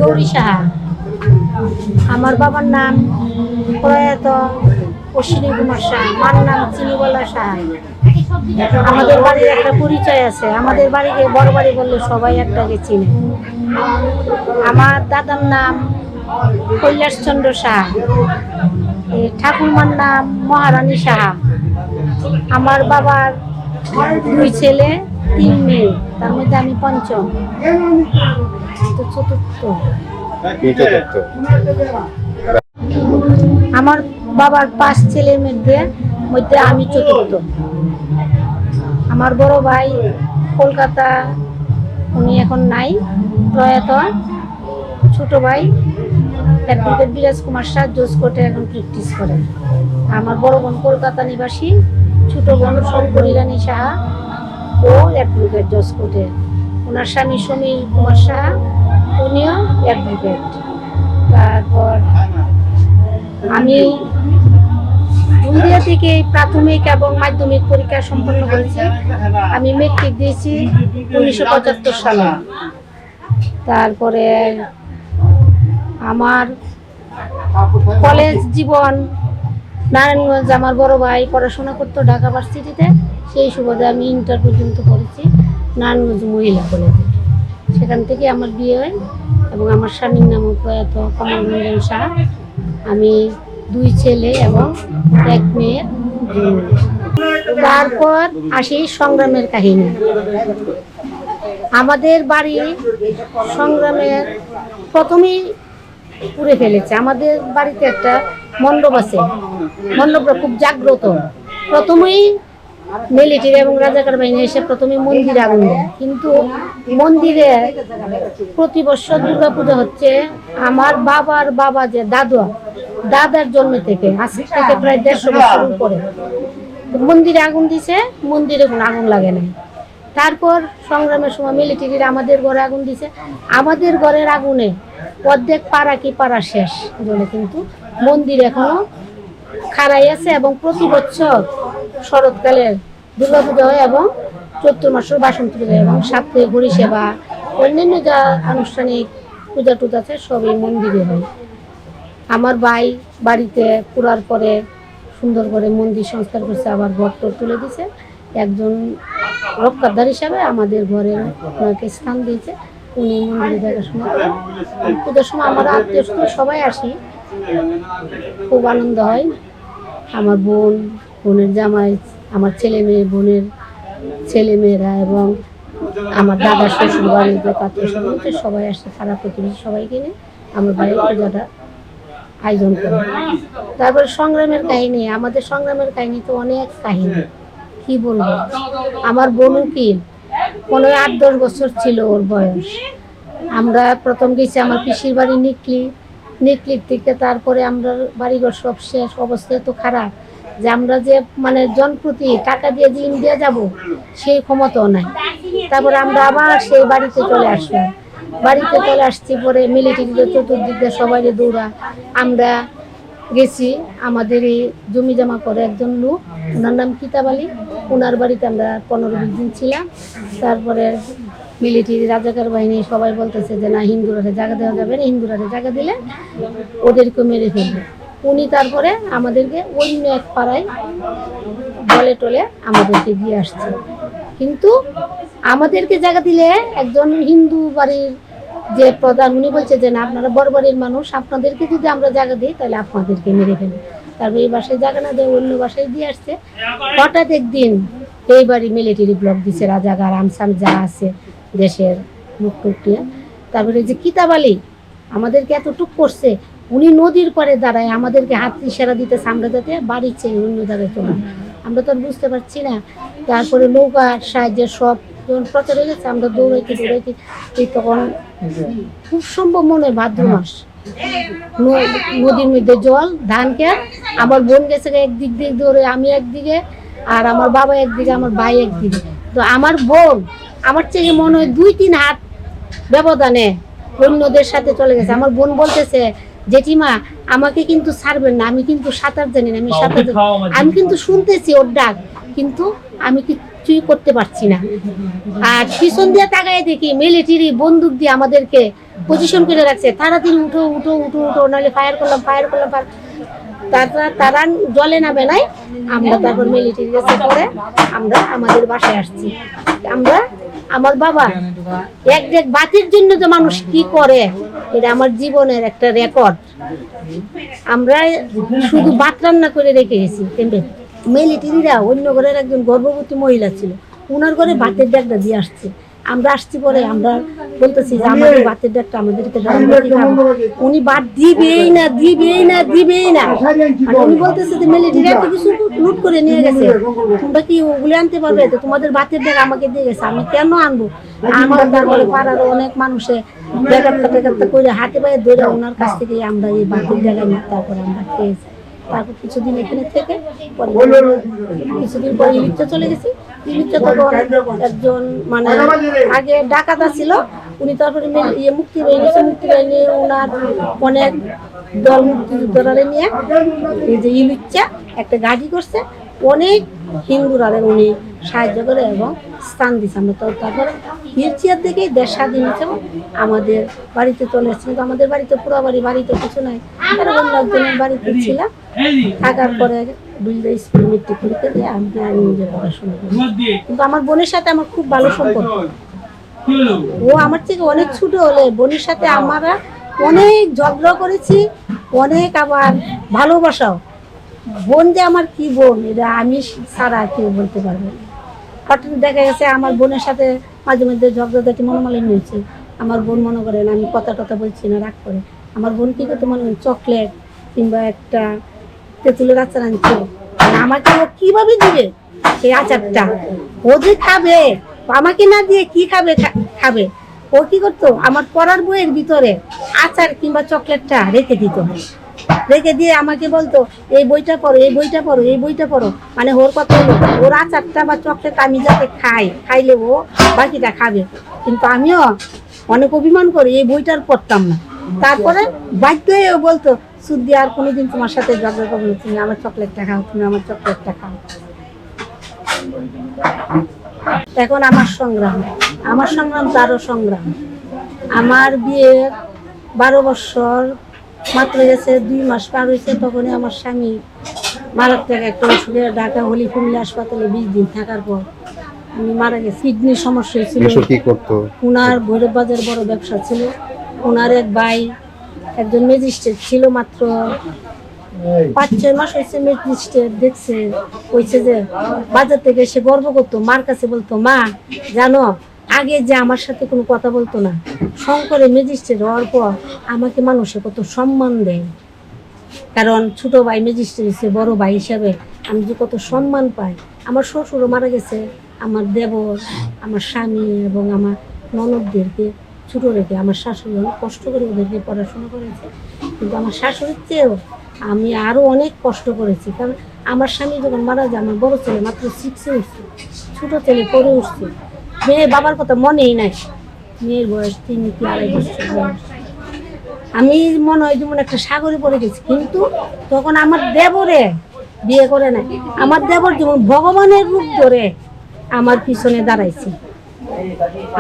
গৌরী সাহা। আমার বাবার নাম প্রয়াত অশ্বিনী কুমার সাহা, মার নাম চিনিবালা সাহা। আমাদের বাড়ির একটা পরিচয় আছে, আমাদের বাড়িকে বড় বাড়ি বললে সবাই একটাকে চিনে। আমার দাদার নাম কৈলাসচন্দ্র সাহা, ঠাকুরমার নাম মহারানী সাহা। আমার বাবার 2 ছেলে 3 মেয়ে, তার মধ্যে আমি পঞ্চম, চতুর্থ। আমার বাবার 5 ছেলের মধ্যে আমি চতুর্থ। আমার বড় ভাই কলকাতা, উনি এখন নাই, প্রয়াত। ছোট ভাই অ্যাডভোকেট বিরাজ কুমার শাহ জজ কোর্টে এখন প্র্যাকটিস করে। আমার বড় বোন কলকাতা নিবাসী, ছোট বোন শঙ্করী রানী সাহা, ও অ্যাডভোকেট জজ কোর্টে। ওনার স্বামী সমীর কুমার সাহা, উনিও অ্যাডভোকেট। তারপর আমি হলদিয়া থেকে প্রাথমিক এবং মাধ্যমিক পরীক্ষা সম্পন্ন করেছি। আমি মেট্রিক দিয়েছি 1975 সালে। তারপরে আমার কলেজ জীবন নারায়ণগঞ্জ, আমার বড় ভাই পড়াশোনা করতো ঢাকা ভার্সিটিতে, সেই সুবাদে আমি ইন্টার পর্যন্ত পড়েছি নারায়ণগঞ্জ মহিলা কলেজে। সেখান থেকে আমার বিয়ে হয় এবং আমার স্বামীর নাম প্রয়াত কমল রঞ্জন সাহা। আমি 2 ছেলে এবং 1 মেয়ে। তারপর আসি সংগ্রামের কাহিনী। আমাদের বাড়ি সংগ্রামের প্রথমেই পুড়ে ফেলেছে। আমাদের বাড়িতে একটা মণ্ডপ আছে, মণ্ডপটা খুব জাগ্রত। প্রথমেই মিলিটারি এবং রাজাকার বাহিনী এসে প্রথমে মন্দিরে আগুন দেয়, কিন্তু মন্দিরে প্রতি বছর দুর্গাপূজা হচ্ছে আমার বাবার বাবা যে দাদার জন্ম থেকে, আজ থেকে প্রায় 150 বছর উপরে মন্দিরে আগুন দিছে, মন্দিরে কোনো আগুন লাগে নাই। তারপর সংগ্রামের সময় মিলিটারিরা আমাদের ঘরে আগুন দিছে। আমাদের ঘরের আগুনে অর্ধেক পাড়া কি পাড়া শেষ বলে, কিন্তু মন্দির এখনো খাড়াই আছে। এবং প্রতি বছর শরৎকালে দুর্গাপূজা হয় এবং চৈত্র মাসের বাসন্তী পূজা এবং সাপ্তাহিক ঘড়ি সেবা, অন্যান্য যা আনুষ্ঠানিক পূজা টুজা আছে সবই মন্দিরে হয়। আমার ভাই বাড়িতে পুরার পরে সুন্দর করে মন্দির সংস্কার করছে, আবার ভক্ত তুলে দিছে। একজন রক্ষাদার হিসাবে আমাদের ঘরে ওনাকে স্থান দিয়েছে, উনি মন্দিরে দেখাশোনা করেন। পূজার সময় আমরা আত্মীয় সবাই আসি, খুব আনন্দ হয়। আমার বোনের জামাই, আমার ছেলে মেয়ে, বোনের ছেলে মেয়েরা এবং আমার দাদা শ্বশুর বাড়ির আত্মীয় স্বজন সবাই আসে, পাড়া প্রতিবেশী সবাইকে নিয়ে আমার বাড়ির পূজাটা আয়োজন করে। তারপরে সংগ্রামের কাহিনী, আমাদের সংগ্রামের কাহিনী তো অনেক কাহিনী, কি বলবো। আমার বোন উকিল, 8-10 বছর ছিল ওর বয়স। আমরা প্রথম গেছি আমার পিসির বাড়ি নিকলির থেকে। তারপরে আমরা বাড়িঘর সব শেষ, অবস্থা তো খারাপ যে আমরা যে মানে জনপ্রতি টাকা দিয়ে যে ইন্ডিয়া যাব সেই ক্ষমতাও নাই। তারপরে আমরা আবার সেই বাড়িতে চলে আসলাম। বাড়িতে চলে আসছি পরে মিলিটারিদের চতুর্দিক দিয়ে সবাই দৌড়া। আমরা গেছি আমাদের এই জমি জমা করে একজন লোক, ওনার নাম কিতাব আলী, ওনার বাড়িতে আমরা 15-20 দিন ছিলাম। তারপরে মিলিটারি রাজাকার বাহিনী সবাই বলতেছে যে না, হিন্দুরা জায়গা দেওয়া যাবে না, হিন্দুরা জায়গা দিলে ওদেরকে মেরে ফেলবে। উনি তারপরে আমাদেরকে অন্য এক পাড়ায় বলে টলে আমাদেরকে দিয়ে আসছে। কিন্তু আমাদেরকে জায়গা দিলে একজন হিন্দু বাড়ির যে প্রধান, উনি বলছে যে না, আপনারা বড় বাড়ির মানুষ, আপনাদেরকে যদি আমরা জায়গা দিই তাহলে আপনাদেরকে মেরে ফেলবে। তারপর এই বাসায় জায়গা না দেয় অন্য বাসায় দিয়ে আসছে। হঠাৎ একদিন এই বাড়ি মিলিটারি ব্লক দিছে, রাজাকার আমসাম যা আছে দেশের মুখ টুকটিয়ে। তারপরে যে কিতাব আলী আমাদেরকে এতটুক করছে, উনি নদীর পাড়ে দাঁড়ায় আমাদেরকে হাত ইশারা দিতেছে আমরা যাতে বাড়ির চেয়ে অন্য জায়গায় চলে। আমরা তো আর বুঝতে পারছি না। তারপরে নৌকার সাহায্যে সব যখন প্রচার হয়ে গেছে, আমরা দৌড়াইতে তখন খুব সম্ভব মনে হয় ভাদ্র মাস, নদীর মধ্যে জল, ধান খেত। আমার বোন গেছে একদিক দিয়ে দৌড়ে, আমি একদিকে, আর আমার বাবা একদিকে, আমার ভাই একদিকে। তো আমার বোন আমার চেয়ে মনে হয় 2-3 হাত ব্যবধানে অন্যদের সাথে চলে গেছে। আমার বোন বলতেছে, জেঠিমা আমাকে কিন্তু ছাড়বেন না, আমি কিন্তু সাঁতার জানি না, আমি কিন্তু শুনতেছি ওর ডাক, কিন্তু আমি কিচ্ছু কিছুই করতে পারছি না। আর পিছন দিয়ে তাকায় দেখি মিলিটারি বন্দুক দিয়ে আমাদেরকে পজিশন করে রাখছে, তাড়াতাড়ি উঠো উঠো উঠো উঠো, নাহলে ফায়ার করলাম। তারা জলে নামে নাই, আমরা তারপর মিলিটারি কাছে পরে আমরা আমাদের বাসায় আসছি। আমরা আমার বাবা এক বাতির জন্য যে মানুষ কি করে, এটা আমার জীবনের একটা রেকর্ড। আমরা শুধু ভাত রান্না করে রেখে গেছি। মিলিটারিরা অন্য ঘরের একজন গর্ভবতী মহিলা ছিল, ওনার ঘরে ভাতের ডাকটা দিয়ে আসছে। আমরা আসছি পরে আমরা বলতেছি যে আমাদের ভাতের ডাকটা আমাদেরকে উনি ভাত দিবেই না দিবেই না দিবেই না। উনি বলতেছে যে মিলিটারি এত কিছু লুট করে নিয়ে গেছে, তোমরা কি ওগুলো আনতে পারবে? তো তোমাদের ভাতের ডাক আমাকে দিয়ে গেছে, আমি কেন আনবো? আমার তারপরে পাড়ার অনেক মানুষে বেগাত্তা করে হাতে পায়ে ধরে ওনার কাছ থেকে আমরা এই ভাতের ডাকা নিই। তারপরে আমরা খেয়েছি। তারপর কিছুদিন এখানে থেকে কিছুদিন পরে ইলিচা চলে গেছি। ইলিচা তখন একজন মানে আগে ডাকাতা ছিল, উনি তারপরে মুক্তি বাহিনী ওনার অনেক দল মুক্তিযোদ্ধারা নিয়ে এই যে ইলিচা একটা গাড়ি করছে, অনেক হিন্দুরা উনি সাহায্য করে এবং স্থান দিচ্ছে। আমরা তো তারপরে হিলচিয়ার থেকেই দেশ স্বাধীন হচ্ছে, আমাদের বাড়িতে চলে এসেছে। কিন্তু আমাদের বাড়িতে পুরো বাড়িতে কিছু নাই, তারা অন্য একজনের বাড়িতে ছিলাম। থাকার পরে দুইটা স্কুল মেট্রিক পরীক্ষা দিয়ে আমি নিজে পড়াশোনা করি। কিন্তু আমার বোনের সাথে আমার খুব ভালো সম্পর্ক। ও আমার থেকে অনেক ছোট হলে বোনের সাথে আমরা অনেক ঝগড়া করেছি, অনেক আবার ভালোবাসাও। বোন যে আমার কি বোন, এটা আমি ছাড়া কেউ বলতে পারবে না। হঠাৎ দেখা গেছে আমার বোনের সাথে মাঝে মধ্যে ঝগড়াঝাটি মনোমালিন্য হয়েছে। আমার বোন মনে করেন আমি কথা বলছি না, রাগ করে। আমার বোন কি করতে মনে করেন চকলেট কিংবা একটা তেঁতুলের আচার আনছে, আমাকে ও কিভাবে দিবে সেই আচারটা? ও যে খাবে, আমাকে না দিয়ে কি খাবে? ও কি করতো আমার পড়ার বইয়ের ভিতরে আচার কিংবা চকলেটটা রেখে দিত। রেখে দিয়ে আমাকে বলতো এই বইটা পড়ো, এই বইটা পড়ো, এই বইটা পড়ো। মানে ওর কথা হলো ওর আচারটা বা চকলেট আমি যাতে খাইলে ও বাকিটা খাবে। কিন্তু আমিও অনেক অভিমান করি, এই বইটার পড়তাম না। তারপরে বাধ্য হয়ে বলতো সুদ্দি আর কোনোদিন তোমার সাথে ঝগড়া করবো না, তুমি আমার চকলেটটা খাও, তুমি আমার চকলেটটা খাও। এখন আমার সংগ্রাম তারও সংগ্রাম। আমার বিয়ে 12 বছর মাত্র গেছে, 2 মাস পার হয়েছে, তখনই আমার স্বামী মারাত্মক একটা ওষুধে ঢাকা হলি ফ্যামিলি হাসপাতালে 20 দিন থাকার পর উনি মারা গেছে। কিডনির সমস্যা ছিল। ওনার ভৈরব বাজার বড় ব্যবসা ছিল। ওনার এক ভাই একজন ম্যাজিস্ট্রেট ছিল, মাত্র 5-6 মাস হয়েছে ম্যাজিস্ট্রেট দেখছে, কইছে যে বাজার থেকে এসে গর্ব করতো, মার কাছে বলতো মা জানো আগে যে আমার সাথে কোনো কথা বলতো না, শঙ্করে ম্যাজিস্ট্রেট হওয়ার পর আমাকে মানুষে কত সম্মান দেয়। কারণ ছোট ভাই ম্যাজিস্ট্রেট হিসেবে বড় ভাই হিসাবে আমি যে কত সম্মান পাই। আমার শ্বশুরও মারা গেছে, আমার দেবর, আমার স্বামী এবং আমার ননদদেরকে ছোটো রেখে আমার শাশুড়ি অনেক কষ্ট করে ওদেরকে পড়াশোনা করেছে। কিন্তু আমার শাশুড়ির চেয়েও আমি আরও অনেক কষ্ট করেছি। কারণ আমার স্বামী যখন মারা যায় আমার বড় ছেলে মাত্র 6-এ উঠছে, ছোটো ছেলে পড়ে উঠছে, মেয়ে বাবার কথা মনেই নাই। মেয়ের বয়স 3-2.5 বছর বয়স। আমি মনে হয় যেমন একটা সাগরে পড়ে গেছি। কিন্তু তখন আমার দেবরে বিয়ে করে নাই, আমার দেবর যেমন ভগবানের রূপ ধরে আমার পিছনে দাঁড়াইছে।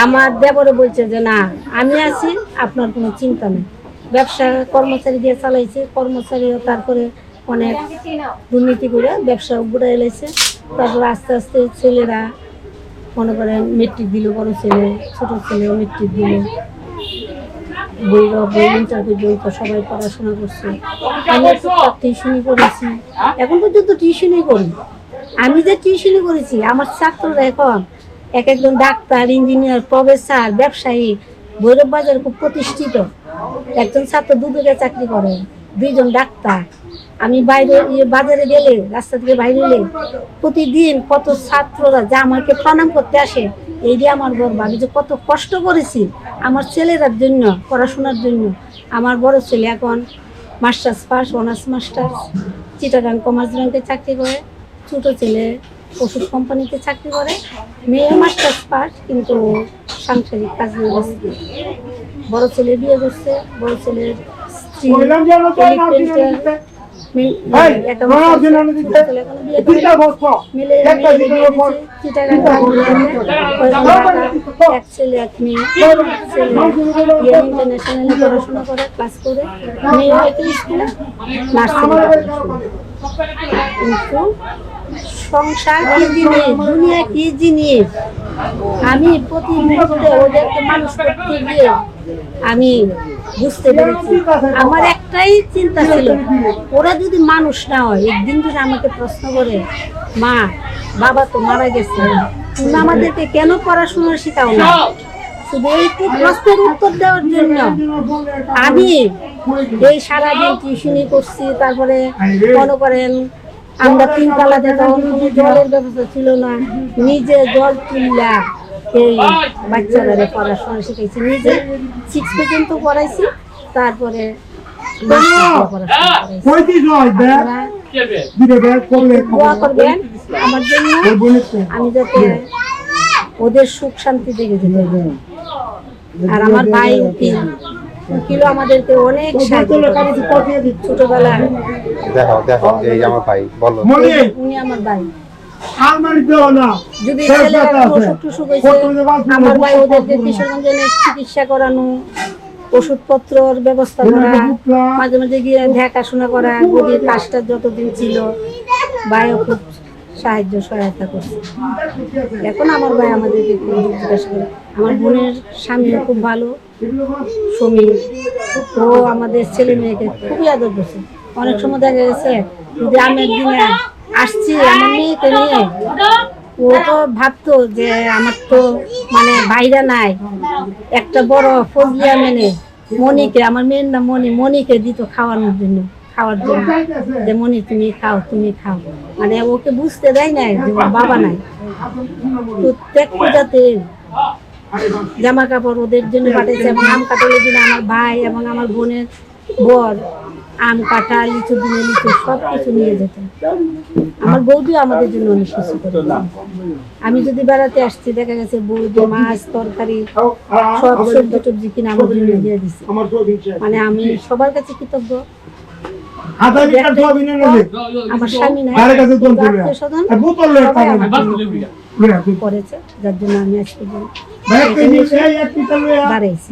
আমার দেবরে বলছে যে না আমি আছি, আপনার কোনো চিন্তা নেই। ব্যবসা কর্মচারী দিয়ে চালাইছে, কর্মচারীরা তারপরে অনেক দুর্নীতি করে ব্যবসা উড়ে এলেছে। তারপরে আস্তে আস্তে ছেলেরা মনে করেন মেট্রিক দিল, বড় ছেলে ছোট ছেলেও মেট্রিক দিল, বই ইন্টার পর্যন্ত সবাই পড়াশোনা করছে। আমি টিউশনি করেছি, এখন পর্যন্ত টিউশনি করি। আমি যে টিউশনি করেছি আমার ছাত্ররা এখন একজন ডাক্তার, ইঞ্জিনিয়ার, প্রফেসর, ব্যবসায়ী। ভৈরব বাজার খুব প্রতিষ্ঠিত। একজন ছাত্র দুদকে চাকরি করে, 2 জন ডাক্তার। আমি বাইরে বাজারে গেলে, রাস্তা থেকে বাইরে এলে প্রতিদিন কত ছাত্ররা যা আমাকে প্রণাম করতে আসে। এই দিয়ে আমার গর্ব, আমি যে কত কষ্ট করেছি আমার ছেলেরার জন্য, পড়াশোনার জন্য। আমার বড় ছেলে এখন masters pass, honours masters, Chittagong commerce ব্যাংকে চাকরি করে। ছোট ছেলে ওষুধ কোম্পানিতে চাকরি করে। মেয়ে মাস্টার্স পাস, কিন্তু সাংসারিক কাজ নিয়ে ব্যস্ত। বড় ছেলে বিয়ে করছে, বড় ছেলের স্ত্রী এক ছেলে এক মেয়ে ইন্টারন্যাশনালে পড়াশোনা করে, ক্লাস করে, মেয়ে হয়তো স্কুলে নার্সারি। কিন্তু সংসার কি জিনিস, দুনিয়া কি জিনিস, আমি প্রতি মুহূর্তে ওদেরকে মানুষ করতে গিয়ে আমি বুঝতে পেরেছি। আমার একটাই চিন্তা ছিল, ওরা যদি মানুষ না হয়, একদিন যদি আমাকে প্রশ্ন করে, মা বাবা তো মারা গেছে, তুমি আমাদেরকে কেন পড়াশোনা শেখাও না, শুধু এইটু প্রশ্নের উত্তর দেওয়ার জন্য আমি এই সারাদিন টিউশনি করছি। তারপরে মনে করেন আমরা 3 তলাতে, তখন জলের ব্যবস্থা ছিল না, নিজে জল তুললা এই বাচ্চাদের পড়াশোনা শিখেছি, নিজে 6 পর্যন্ত পড়াইছি। তারপরে দোয়া করবেন আমার জন্য, আমি যাতে ওদের সুখ শান্তি দেখে যেতে পারি। আর আমার ভাই উকিল আমাদেরকে অনেক সাহায্য করেছে ছোটবেলায়। উনি আমার ভাই। যদি অসুখ টুসুখ হয়েছে, আমার ভাই ওদেরকে কিশোরগঞ্জে চিকিৎসা করানো, ওষুধপত্রর ব্যবস্থা করা, মাঝে মাঝে গিয়ে দেখাশোনা করা, গভীর কাজটা যতদিন ছিল ভাইও খুব সাহায্য সহায়তা করছে। এখন আমার ভাই আমাদেরকে খুব জিজ্ঞাসা করে। আমার বোনের স্বামীও খুব ভালো, সমীর, ও আমাদের ছেলে মেয়েকে খুবই আদর করছে। অনেক সময় দেখা গেছে যদি আমি একদিনে আসছি আমার মেয়েকে নিয়ে, ও তো ভাবতো যে আমার তো মানে ভাইরা নাই, একটা বড় ফজলিয়া মেনে মনিকে, আমার মেয়ের নাম মনি, মনিকে দিত খাওয়ার জন্য, যে মনি তুমি খাও, তুমি খাও, মানে ওকে বুঝতে দেয় নাই যে ওর বাবা নাই। প্রত্যেক পূজাতে জামা কাপড় ওদের জন্য পাঠিয়েছে। এবং আম কাঁঠালের দিনে আমার ভাই এবং আমার বোনের বর আম কাঁঠাল, লিচু দিনে লিচু, সব কিছু নিয়ে যেত। আমার বৌদিও আমাদের জন্য অনেক কিছু করে। আমি যদি বেড়াতে আসছি, দেখা গেছে বৌদি মাছ তরকারি সব সবজি টবজি কিনে আমার জন্য দিয়ে দিচ্ছে। মানে আমি সবার কাছে কৃতজ্ঞ। আমার স্বামী নাই, আত্মীয় স্বজন করেছে, যার জন্য আমি আজকে দাঁড়াইছি।